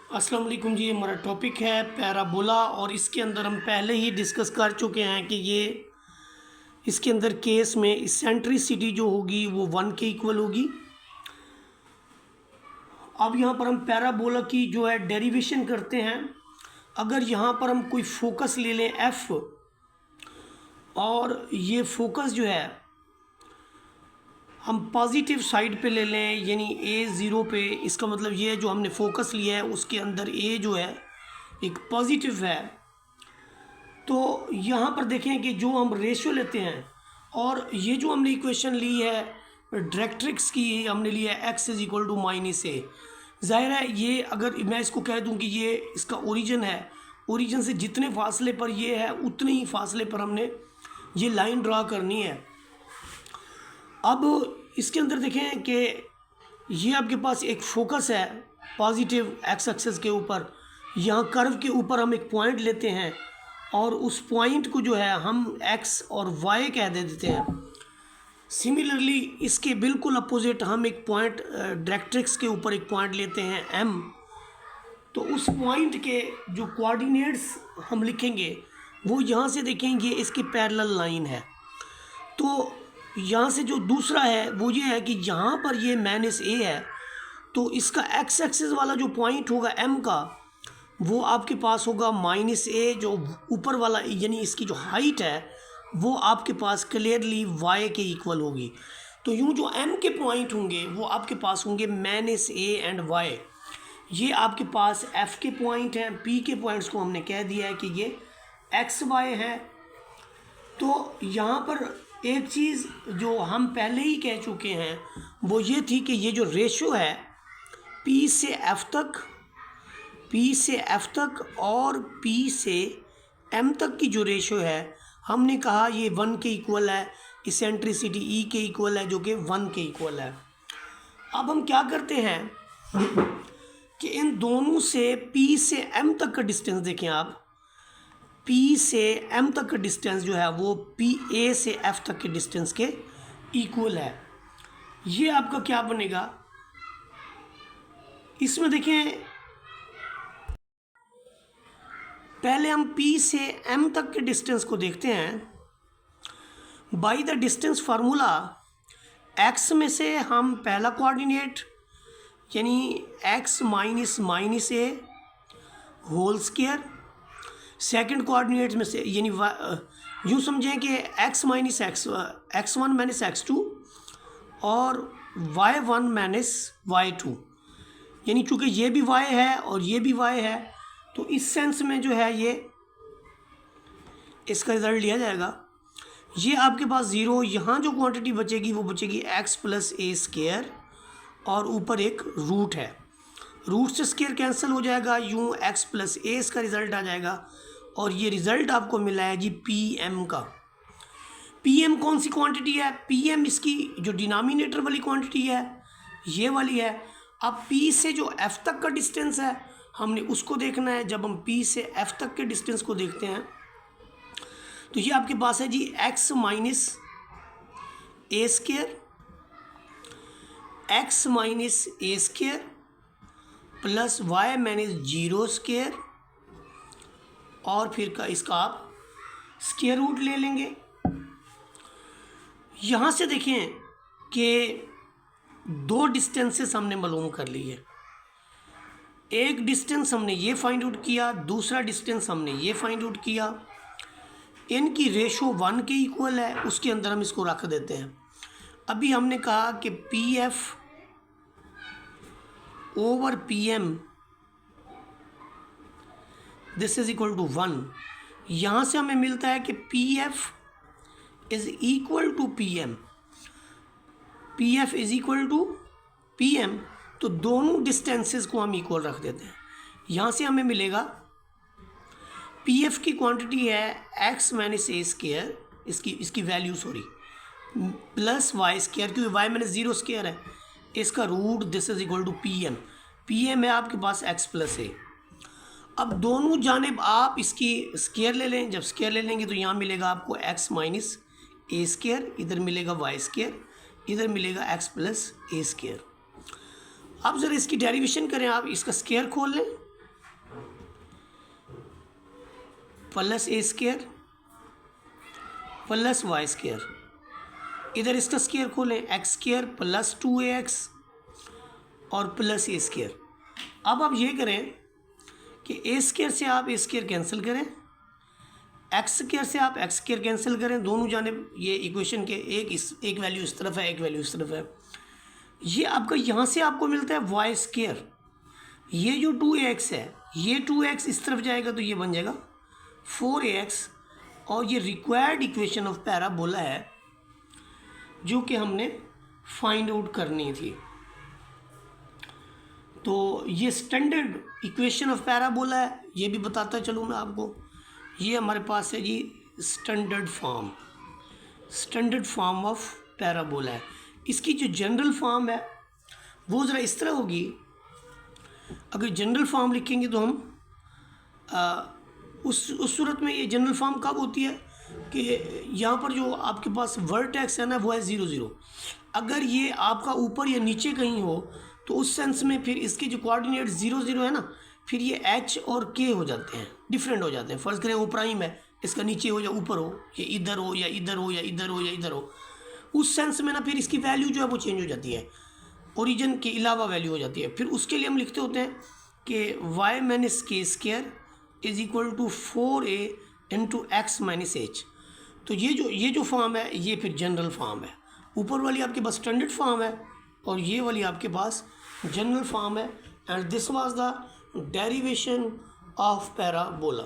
अस्सलाम वालेकुम जी। हमारा टॉपिक है पैराबोला और इसके अंदर हम पहले ही डिस्कस कर चुके हैं कि ये इसके अंदर केस में इसेंट्रिसिटी जो होगी वो 1 के इक्वल होगी। अब यहाँ पर हम पैराबोला की जो है डेरिवेशन करते हैं। अगर यहाँ पर हम कोई फोकस ले लें एफ और ये फोकस जो है हम पॉजिटिव साइड पे ले लें, यानी ए ज़ीरो पे, इसका मतलब ये है जो हमने फोकस लिया है उसके अंदर ए जो है एक पॉजिटिव है। तो यहाँ पर देखें कि जो हम रेशियो लेते हैं और ये जो हमने इक्वेशन ली है डायरेक्ट्रिक्स की, हमने लिया है x is equal to minus a. ज़ाहिर है ये अगर मैं इसको कह दूं कि ये इसका ओरिजिन है, ओरिजिन से जितने फासले पर ये है उतने ही फासले पर हमने ये लाइन ड्रा करनी है। अब इसके अंदर देखें कि ये आपके पास एक फोकस है पॉजिटिव एक्स एक्सिस के ऊपर, यहाँ कर्व के ऊपर हम एक पॉइंट लेते हैं और उस पॉइंट को जो है हम एक्स और वाई कह देते हैं। सिमिलरली इसके बिल्कुल अपोजिट हम एक पॉइंट डायरेक्ट्रिक्स के ऊपर एक पॉइंट लेते हैं एम, तो उस पॉइंट के जो कोऑर्डिनेट्स हम लिखेंगे वो यहाँ से देखेंगे इसकी पैरेलल लाइन है। तो यहाँ से जो दूसरा है वो ये है कि यहाँ पर ये माइनस ए है, तो इसका एक्स एक्सिस वाला जो पॉइंट होगा एम का वो आपके पास होगा माइनस ए, जो ऊपर वाला यानी इसकी जो हाइट है वो आपके पास क्लियरली वाई के इक्वल होगी। तो यूँ जो एम के पॉइंट होंगे वो आपके पास होंगे माइनस ए एंड वाई। ये आपके पास एफ के पॉइंट हैं, पी के पॉइंट्स को हमने कह दिया है कि ये एक्स वाई है। तो यहाँ पर एक चीज़ जो हम पहले ही कह चुके हैं वो ये थी कि ये जो रेशो है P से F तक और P से M तक की जो रेशो है हमने कहा ये 1 के इक्वल है, इसेंट्रिसिटी E के इक्वल है जो कि 1 के इक्वल है। अब हम क्या करते हैं कि इन दोनों से P से M तक का डिस्टेंस देखें आप, P से M तक का डिस्टेंस जो है वो PA से F तक के डिस्टेंस के इक्वल है। ये आपका क्या बनेगा, इसमें देखें पहले हम P से M तक के डिस्टेंस को देखते हैं। By the distance formula x में से हम पहला कोऑर्डिनेट यानी x माइनस ए होल स्क्वायर, सेकंड कोऑर्डिनेट में से यानी यूँ समझें कि x minus x1 minus x2 और y1 माइनस y2, यानी चूँकि ये भी y है और ये भी y है तो इस सेंस में जो है ये इसका रिज़ल्ट लिया जाएगा। ये आपके पास ज़ीरो, यहाँ जो क्वांटिटी बचेगी वो बचेगी x प्लस ए स्क्वायर और ऊपर एक रूट है, रूट से स्क्वायर कैंसिल हो जाएगा, यूँ x प्लस ए इसका रिज़ल्ट आ जाएगा। और ये रिज़ल्ट आपको मिला है जी PM का। PM कौन सी क्वांटिटी है, PM इसकी जो डिनोमिनेटर वाली क्वांटिटी है ये वाली है। अब P से जो F तक का डिस्टेंस है हमने उसको देखना है। जब हम P से F तक के डिस्टेंस को देखते हैं तो ये आपके पास है जी x माइनस ए स्क्वायर, x माइनस ए square plus y minus zero square और फिर का इसका आप स्क्वायर रूट ले लेंगे। यहाँ से देखें कि दो डिस्टेंसेस हमने मालूम कर ली है। एक डिस्टेंस हमने ये फाइंड आउट किया, दूसरा डिस्टेंस हमने ये फाइंड आउट किया। इनकी रेशो 1 के इक्वल है, उसके अंदर हम इसको रख देते हैं। अभी हमने कहा कि PF over PM this is equal to 1। यहाँ से हमें मिलता है कि PF is equal to PM, PF is equal to PM। तो दोनों डिस्टेंसेस को हम इक्वल रख देते हैं। यहाँ से हमें मिलेगा PF की क्वांटिटी है x माइनस ए स्क्वायर, इसकी वैल्यू प्लस वाई स्क्वायर, क्योंकि y माइनस जीरो स्क्वायर है, इसका root this is equal to PM है आपके पास x प्लस ए। अब दोनों जानिब आप इसकी स्क्वायर ले लें, जब स्क्वायर ले लेंगे तो यहाँ मिलेगा आपको x माइनस ए स्क्वायर, इधर मिलेगा y स्क्वायर, इधर मिलेगा x प्लस ए स्क्वायर। अब ज़रा इसकी डेरिवेशन करें, आप इसका स्क्वायर खोल लें प्लस ए स्क्वायर प्लस वाई स्क्वायर, इधर इसका स्क्वायर खोलें, एक्स स्क्वायर प्लस 2ax और प्लस ए स्क्वायर। अब आप ये करें कि ए स्क्वायर से आप ए स्क्वायर कैंसिल करें, एक्स स्क्वायर से आप एक्स स्क्वायर कैंसिल करें, दोनों जानिब ये इक्वेशन के एक वैल्यू इस तरफ है, एक वैल्यू इस तरफ है। ये आपका यहाँ से आपको मिलता है वाई स्क्वायर, ये जो 2ax है ये 2x इस तरफ जाएगा तो ये बन जाएगा 4ax, और ये रिक्वायर्ड इक्वेशन ऑफ पैराबोला है जो कि हमने फाइंड आउट करनी थी। तो ये स्टैंडर्ड इक्वेशन ऑफ पैराबोला है, ये भी बताता चलूँ मैं आपको। ये हमारे पास है जी स्टैंडर्ड फॉर्म ऑफ पैराबोला है। इसकी जो जनरल फॉर्म है वो ज़रा इस तरह होगी। अगर जनरल फॉर्म लिखेंगे तो हम उस सूरत में, ये जनरल फॉर्म कब होती है कि यहाँ पर जो आपके पास वर्टेक्स है ना वो है 0 0। अगर ये आपका ऊपर या नीचे कहीं हो तो उस सेंस में फिर इसके जो कोऑर्डिनेट 0 0 है ना, फिर ये h और k हो जाते हैं, डिफरेंट हो जाते हैं। फ़र्ज़ करें वो प्राइम है, इसका नीचे हो या ऊपर हो, ये इधर हो या इधर हो या इधर हो या इधर हो, उस सेंस में ना फिर इसकी वैल्यू जो है वो चेंज हो जाती है, ओरिजिन के अलावा वैल्यू हो जाती है। फिर उसके लिए हम लिखते होते हैं कि y minus K square is equal to 4a into X minus H. तो ये जो फॉर्म है ये फिर जनरल फॉर्म है। ऊपर वाली आपके पास स्टैंडर्ड फॉर्म है और ये वाली आपके पास जनरल फॉर्म है। And this was the derivation of parabola.